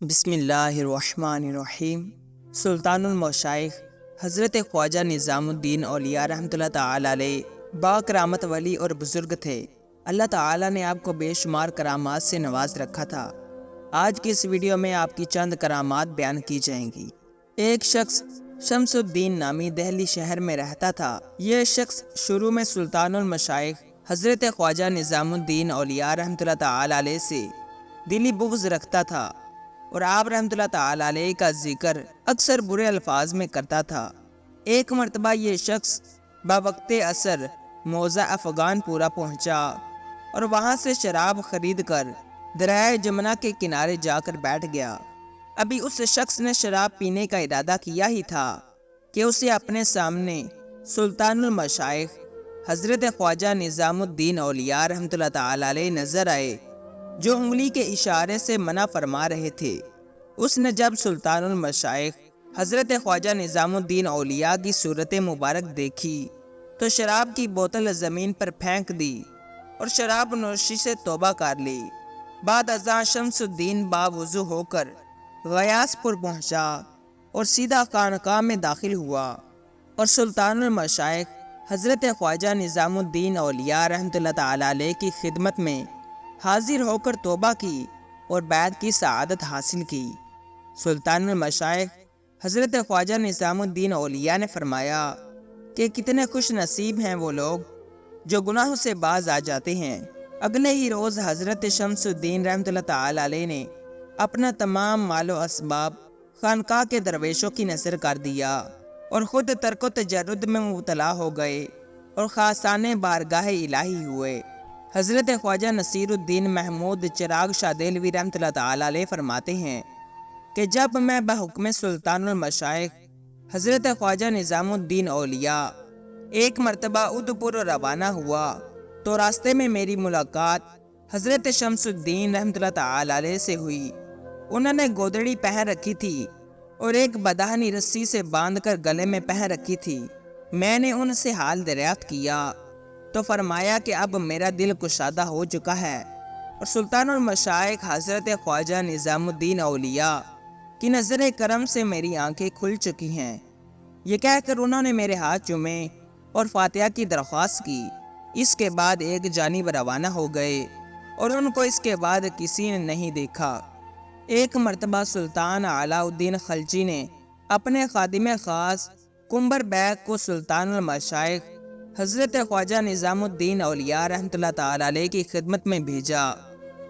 بسم اللہ الرحمن الرحیم۔ سلطان المشائخ حضرت خواجہ نظام الدین اولیاء رحمۃ اللہ تعالی علیہ با کرامت ولی اور بزرگ تھے۔ اللہ تعالی نے آپ کو بے شمار کرامات سے نواز رکھا تھا۔ آج کی اس ویڈیو میں آپ کی چند کرامات بیان کی جائیں گی۔ ایک شخص شمس الدین نامی دہلی شہر میں رہتا تھا۔ یہ شخص شروع میں سلطان المشائخ حضرت خواجہ نظام الدین اولیاء رحمۃ اللہ تعالی علیہ سے دلی بغض رکھتا تھا اور آپ رحمۃ اللہ تعالی علیہ کا ذکر اکثر برے الفاظ میں کرتا تھا۔ ایک مرتبہ یہ شخص بوقت عصر موضع افغان پورہ پہنچا اور وہاں سے شراب خرید کر دریائے جمنا کے کنارے جا کر بیٹھ گیا۔ ابھی اس شخص نے شراب پینے کا ارادہ کیا ہی تھا کہ اسے اپنے سامنے سلطان المشائخ حضرت خواجہ نظام الدین اولیاء رحمۃ اللہ تعالی علیہ نظر آئے، جو انگلی کے اشارے سے منع فرما رہے تھے۔ اس نے جب سلطان المشائخ حضرت خواجہ نظام الدین اولیاء کی صورت مبارک دیکھی تو شراب کی بوتل زمین پر پھینک دی اور شراب نوشی سے توبہ کر لی۔ بعد ازاں شمس الدین باوضو ہو کر غیاث پور پہنچا اور سیدھا خانقاہ میں داخل ہوا اور سلطان المشائخ حضرت خواجہ نظام الدین اولیاء رحمۃ اللہ تعالی علیہ کی خدمت میں حاضر ہو کر توبہ کی اور بیعت کی سعادت حاصل کی۔ سلطان المشائخ حضرت خواجہ نظام الدین اولیاء نے فرمایا کہ کتنے خوش نصیب ہیں وہ لوگ جو گناہوں سے باز آ جاتے ہیں۔ اگلے ہی روز حضرت شمس الدین رحمۃ اللہ تعالی علیہ نے اپنا تمام مال و اسباب خانقاہ کے درویشوں کی نذر کر دیا اور خود ترک و تجرد میں مبتلا ہو گئے اور خاصان بارگاہ الہی ہوئے۔ حضرت خواجہ نصیر الدین محمود چراغ شاہ دہلوی رحمۃ اللہ تعالی علیہ فرماتے ہیں کہ جب میں بحکم سلطان المشائخ حضرت خواجہ نظام الدین اولیاء ایک مرتبہ ادھپور روانہ ہوا تو راستے میں میری ملاقات حضرت شمس الدین رحمۃ اللہ تعالی علیہ سے ہوئی۔ انہوں نے گودڑی پہن رکھی تھی اور ایک بدہنی رسی سے باندھ کر گلے میں پہن رکھی تھی۔ میں نے ان سے حال دریافت کیا تو فرمایا کہ اب میرا دل کشادہ ہو چکا ہے اور سلطان المشائخ حضرت خواجہ نظام الدین اولیاء کی نظر کرم سے میری آنکھیں کھل چکی ہیں۔ یہ کہہ کر انہوں نے میرے ہاتھ چومے اور فاتحہ کی درخواست کی۔ اس کے بعد ایک جانب روانہ ہو گئے اور ان کو اس کے بعد کسی نے نہیں دیکھا۔ ایک مرتبہ سلطان علاء الدین خلجی نے اپنے خادم خاص کمبر بیگ کو سلطان المشائخ حضرت خواجہ نظام الدین اولیاء رحمۃ اللہ تعالی علیہ کی خدمت میں بھیجا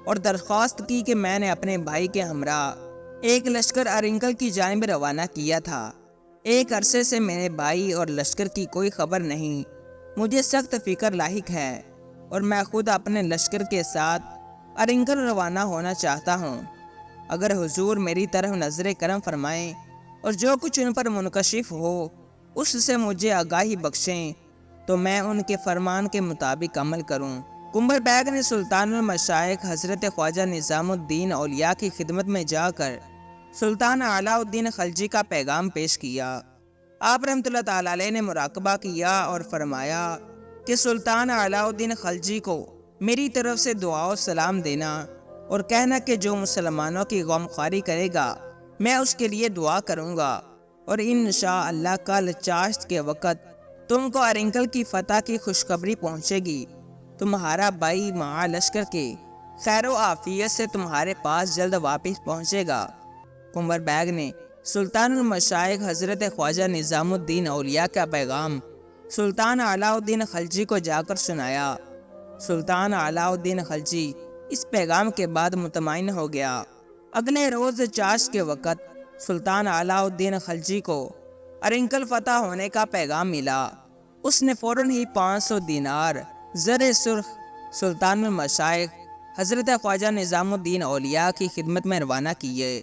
اور درخواست کی کہ میں نے اپنے بھائی کے ہمراہ ایک لشکر ارنکل کی جانب روانہ کیا تھا۔ ایک عرصے سے میرے بھائی اور لشکر کی کوئی خبر نہیں۔ مجھے سخت فکر لاحق ہے اور میں خود اپنے لشکر کے ساتھ ارنکل روانہ ہونا چاہتا ہوں۔ اگر حضور میری طرف نظر کرم فرمائیں اور جو کچھ ان پر منکشف ہو اس سے مجھے آگاہی بخشیں تو میں ان کے فرمان کے مطابق عمل کروں۔ کمبر بیگ نے سلطان المشائخ حضرت خواجہ نظام الدین اولیاء کی خدمت میں جا کر سلطان علاء الدین خلجی کا پیغام پیش کیا۔ آپ رحمۃ اللہ تعالی علیہ نے مراقبہ کیا اور فرمایا کہ سلطان علاء الدین خلجی کو میری طرف سے دعا و سلام دینا اور کہنا کہ جو مسلمانوں کی غم خواری کرے گا میں اس کے لیے دعا کروں گا اور انشاءاللہ کل چاشت کے وقت تم کو ارنکل کی فتح کی خوشخبری پہنچے گی۔ تمہارا بھائی مع لشکر کے خیر و عافیت سے تمہارے پاس جلد واپس پہنچے گا۔ کمبر بیگ نے سلطان المشائخ حضرت خواجہ نظام الدین اولیاء کا پیغام سلطان علاء الدین خلجی کو جا کر سنایا۔ سلطان علاء الدین خلجی اس پیغام کے بعد مطمئن ہو گیا۔ اگلے روز چاشت کے وقت سلطان علاء الدین خلجی کو ارنکل فتح ہونے کا پیغام ملا۔ اس نے فوراً ہی 500 دینار زر سرخ سلطان المشائخ حضرت خواجہ نظام الدین اولیاء کی خدمت میں روانہ کیے۔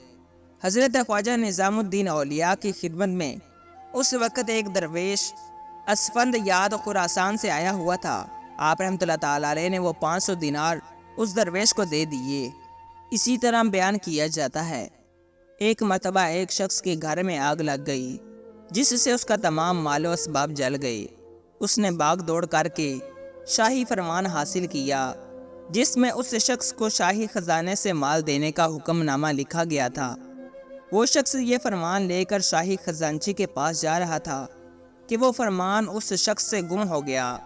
حضرت خواجہ نظام الدین اولیاء کی خدمت میں اس وقت ایک درویش اسفند یاد خراسان سے آیا ہوا تھا۔ آپ رحمۃ اللہ تعالی علیہ نے وہ 500 دینار اس درویش کو دے دیے۔ اسی طرح بیان کیا جاتا ہے ایک مرتبہ ایک شخص کے گھر میں آگ لگ گئی جس سے اس کا تمام مال و اسباب جل گئے۔ اس نے بھاگ دوڑ کر کے شاہی فرمان حاصل کیا۔ جس میں اس شخص کو شاہی خزانے سے مال دینے کا حکم نامہ لکھا گیا تھا۔ وہ شخص یہ فرمان لے کر شاہی خزانچی کے پاس جا رہا تھا کہ وہ فرمان اس شخص سے گم ہو گیا۔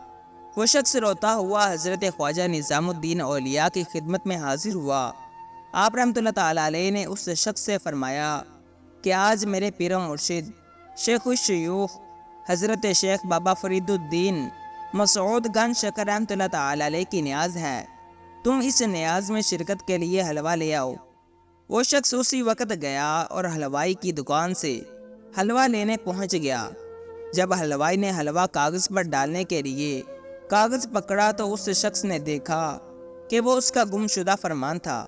وہ شخص روتا ہوا حضرت خواجہ نظام الدین اولیاء کی خدمت میں حاضر ہوا۔ آپ رحمۃ اللہ تعالیٰ علیہ نے اس شخص سے فرمایا کہ آج میرے پیر و مرشد شیخ الشیوخ حضرت شیخ بابا فرید الدین مسعود گنج شکر رحمۃ اللہ تعالیٰ علیہ کی نیاز ہے، تم اس نیاز میں شرکت کے لیے حلوہ لے آؤ۔ وہ شخص اسی وقت گیا اور حلوائی کی دکان سے حلوہ لینے پہنچ گیا۔ جب حلوائی نے حلوہ کاغذ پر ڈالنے کے لیے کاغذ پکڑا تو اس شخص نے دیکھا کہ وہ اس کا گم شدہ فرمان تھا۔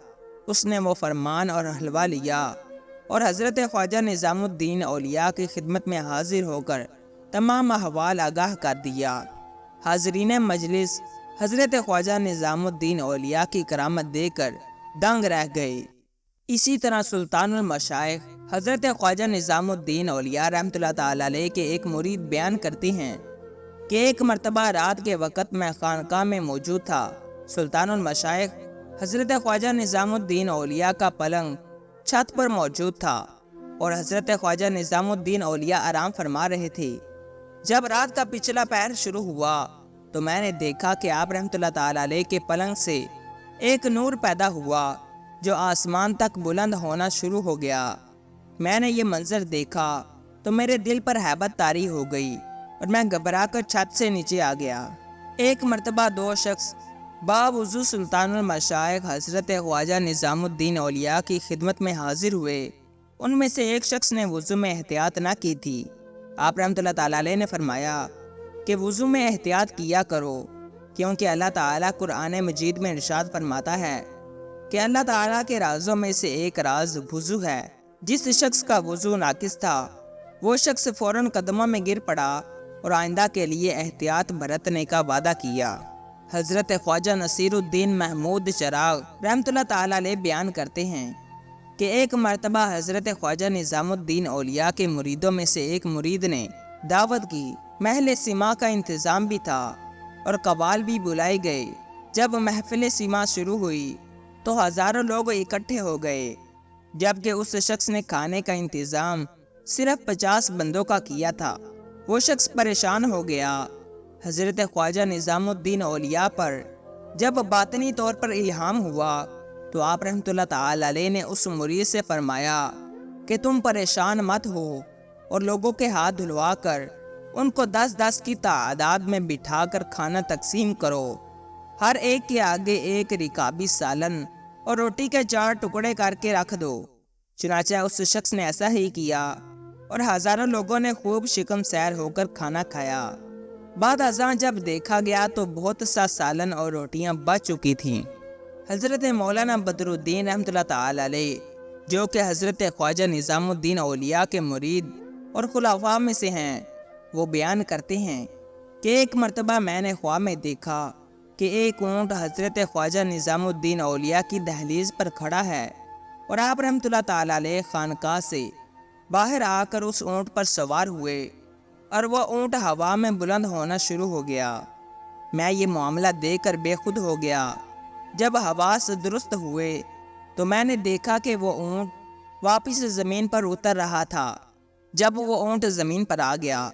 اس نے وہ فرمان اور حلوہ لیا اور حضرت خواجہ نظام الدین اولیاء کی خدمت میں حاضر ہو کر تمام احوال آگاہ کر دیا۔ حاضرین مجلس حضرت خواجہ نظام الدین اولیاء کی کرامت دے کر دنگ رہ گئے۔ اسی طرح سلطان المشائخ حضرت خواجہ نظام الدین اولیاء رحمۃ اللہ تعالیٰ علیہ کے ایک مرید بیان کرتے ہیں کہ ایک مرتبہ رات کے وقت میں خانقاہ میں موجود تھا۔ سلطان المشائخ حضرت خواجہ نظام الدین اولیاء کا پلنگ چھت پر موجود تھا اور حضرت خواجہ نظام الدین اولیاء آرام فرما رہے تھے۔ جب رات کا پچھلا پہر شروع ہوا تو میں نے دیکھا کہ آپ رحمۃ اللہ تعالیٰ علیہ کے پلنگ سے ایک نور پیدا ہوا جو آسمان تک بلند ہونا شروع ہو گیا۔ میں نے یہ منظر دیکھا تو میرے دل پر ہیبت طاری ہو گئی اور میں گھبرا کر چھت سے نیچے آ گیا۔ ایک مرتبہ دو شخص باوضو سلطان المشائخ حضرت خواجہ نظام الدین اولیاء کی خدمت میں حاضر ہوئے۔ ان میں سے ایک شخص نے وضو میں احتیاط نہ کی تھی۔ آپ رحمۃ اللہ تعالیٰ علیہ نے فرمایا کہ وضو میں احتیاط کیا کرو، کیونکہ اللہ تعالیٰ قرآن مجید میں ارشاد فرماتا ہے کہ اللہ تعالیٰ کے رازوں میں سے ایک راز وضو ہے۔ جس شخص کا وضو ناقص تھا وہ شخص فوراً قدموں میں گر پڑا اور آئندہ کے لیے احتیاط برتنے کا وعدہ کیا۔ حضرت خواجہ نصیر الدین محمود چراغ رحمۃ اللہ تعالیٰ علیہ بیان کرتے ہیں کہ ایک مرتبہ حضرت خواجہ نظام الدین اولیاء کے مریدوں میں سے ایک مرید نے دعوت کی۔ محل سما کا انتظام بھی تھا اور قوال بھی بلائے گئے۔ جب محفل سما شروع ہوئی تو ہزاروں لوگ اکٹھے ہو گئے، جبکہ اس شخص نے کھانے کا انتظام صرف 50 بندوں کا کیا تھا۔ وہ شخص پریشان ہو گیا۔ حضرت خواجہ نظام الدین اولیاء پر جب باطنی طور پر الہام ہوا تو آپ رحمۃ اللہ تعالیٰ علیہ نے اس مرید سے فرمایا کہ تم پریشان مت ہو اور لوگوں کے ہاتھ دھلوا کر ان کو 10-10 کی تعداد میں بٹھا کر کھانا تقسیم کرو۔ ہر ایک کے آگے ایک رکابی سالن اور روٹی کے 4 ٹکڑے کر کے رکھ دو۔ چنانچہ اس شخص نے ایسا ہی کیا اور ہزاروں لوگوں نے خوب شکم سیر ہو کر کھانا کھایا۔ بعد ازاں جب دیکھا گیا تو بہت سا سالن اور روٹیاں بچ چکی تھیں۔ حضرت مولانا بدر الدین رحمۃ اللہ تعالیٰ علیہ جو کہ حضرت خواجہ نظام الدین اولیاء کے مرید اور خلفاء میں سے ہیں، وہ بیان کرتے ہیں کہ ایک مرتبہ میں نے خواب میں دیکھا کہ ایک اونٹ حضرت خواجہ نظام الدین اولیاء کی دہلیز پر کھڑا ہے اور آپ رحمۃ اللہ تعالیٰ علیہ خانقاہ سے باہر آ کر اس اونٹ پر سوار ہوئے اور وہ اونٹ ہوا میں بلند ہونا شروع ہو گیا۔ میں یہ معاملہ دیکھ کر بے خود ہو گیا۔ جب حواس درست ہوئے تو میں نے دیکھا کہ وہ اونٹ واپس زمین پر اتر رہا تھا۔ جب وہ اونٹ زمین پر آ گیا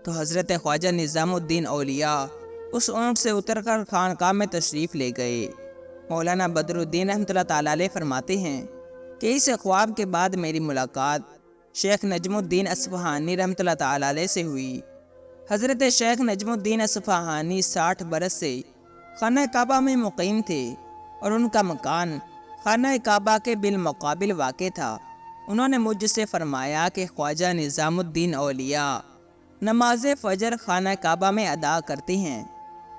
تو حضرت خواجہ نظام الدین اولیاء اس اونٹ سے اتر کر خانقاہ میں تشریف لے گئے۔ مولانا بدر الدین رحمۃ اللہ تعالیٰ علیہ فرماتے ہیں کہ اس خواب کے بعد میری ملاقات شیخ نجم الدین اصفہانی رحمۃ اللہ تعالیٰ علیہ سے ہوئی۔ حضرت شیخ نجم الدین اصفہانی 60 برس سے خانہ کعبہ میں مقیم تھے اور ان کا مکان خانہ کعبہ کے بالمقابل واقع تھا۔ انہوں نے مجھ سے فرمایا کہ خواجہ نظام الدین اولیاء نماز فجر خانہ کعبہ میں ادا کرتے ہیں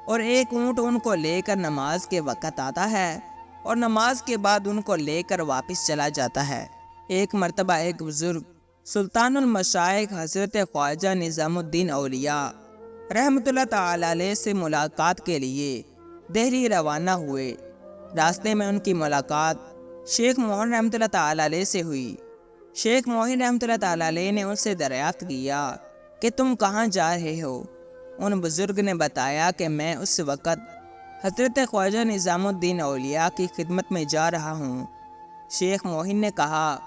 اور ایک اونٹ ان کو لے کر نماز کے وقت آتا ہے اور نماز کے بعد ان کو لے کر واپس چلا جاتا ہے۔ ایک مرتبہ ایک بزرگ سلطان المشائخ حضرت خواجہ نظام الدین اولیاء رحمۃ اللہ تعالیٰ علیہ سے ملاقات کے لیے دہلی روانہ ہوئے۔ راستے میں ان کی ملاقات شیخ موہن رحمۃ اللہ تعالیٰ علیہ سے ہوئی۔ شیخ موہن رحمۃ اللہ تعالیٰ علیہ نے ان سے دریافت کیا کہ تم کہاں جا رہے ہو؟ ان بزرگ نے بتایا کہ میں اس وقت حضرت خواجہ نظام الدین اولیاء کی خدمت میں جا رہا ہوں۔ شیخ موہن نے کہا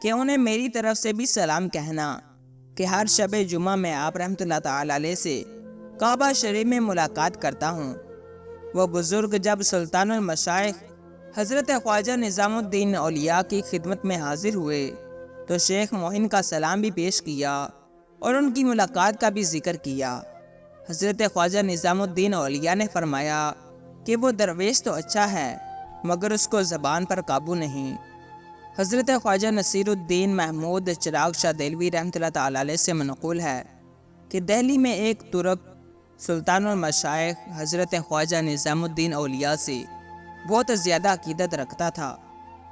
کہ انہیں میری طرف سے بھی سلام کہنا کہ ہر شب جمعہ میں آپ رحمۃ اللہ تعالی علیہ سے کعبہ شریف میں ملاقات کرتا ہوں۔ وہ بزرگ جب سلطان المشائخ حضرت خواجہ نظام الدین اولیاء کی خدمت میں حاضر ہوئے تو شیخ موہن کا سلام بھی پیش کیا اور ان کی ملاقات کا بھی ذکر کیا۔ حضرت خواجہ نظام الدین اولیاء نے فرمایا کہ وہ درویش تو اچھا ہے مگر اس کو زبان پر قابو نہیں۔ حضرت خواجہ نصیر الدین محمود چراغ شاہ دہلوی رحمۃ اللہ تعالی علیہ سے منقول ہے کہ دہلی میں ایک ترک سلطان المشائخ حضرت خواجہ نظام الدین اولیاء سے بہت زیادہ عقیدت رکھتا تھا۔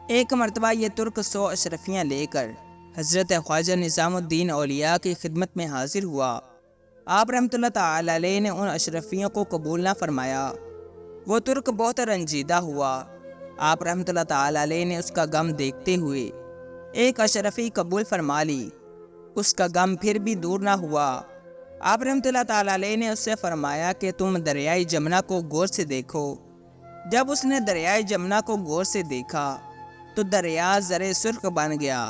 ایک مرتبہ یہ ترک 100 اشرفیاں لے کر حضرت خواجہ نظام الدین اولیاء کی خدمت میں حاضر ہوا۔ آپ رحمۃ اللہ تعالی علیہ نے ان اشرفیوں کو قبول نہ فرمایا۔ وہ ترک بہت رنجیدہ ہوا۔ آپ رحمۃ اللہ تعالی علیہ نے اس کا غم دیکھتے ہوئے ایک اشرفی قبول فرما لی۔ اس کا غم پھر بھی دور نہ ہوا۔ آپ رحمۃ اللہ تعالی علیہ نے اس سے فرمایا کہ تم دریائے جمنا کو غور سے دیکھو۔ جب اس نے دریائے جمنا کو غور سے دیکھا تو دریا زر سرخ بن گیا۔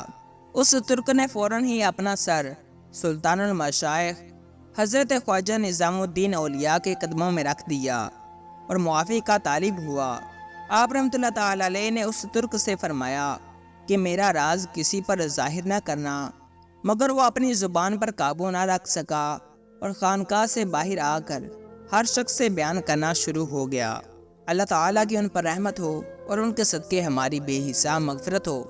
اس ترک نے فوراً ہی اپنا سر سلطان المشائخ حضرت خواجہ نظام الدین اولیاء کے قدموں میں رکھ دیا اور معافی کا طالب ہوا۔ آپ رحمۃ اللہ تعالی علیہ نے اس ترک سے فرمایا کہ میرا راز کسی پر ظاہر نہ کرنا، مگر وہ اپنی زبان پر قابو نہ رکھ سکا اور خانقاہ سے باہر آ کر ہر شخص سے بیان کرنا شروع ہو گیا۔ اللہ تعالیٰ کی ان پر رحمت ہو اور ان کے صدقے ہماری بے حساب مغفرت ہو۔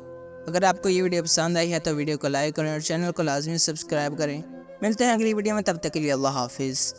اگر آپ کو یہ ویڈیو پسند آئی ہے تو ویڈیو کو لائک کریں اور چینل کو لازمی سبسکرائب کریں۔ ملتے ہیں اگلی ویڈیو میں، تب تک کے لیے اللہ حافظ۔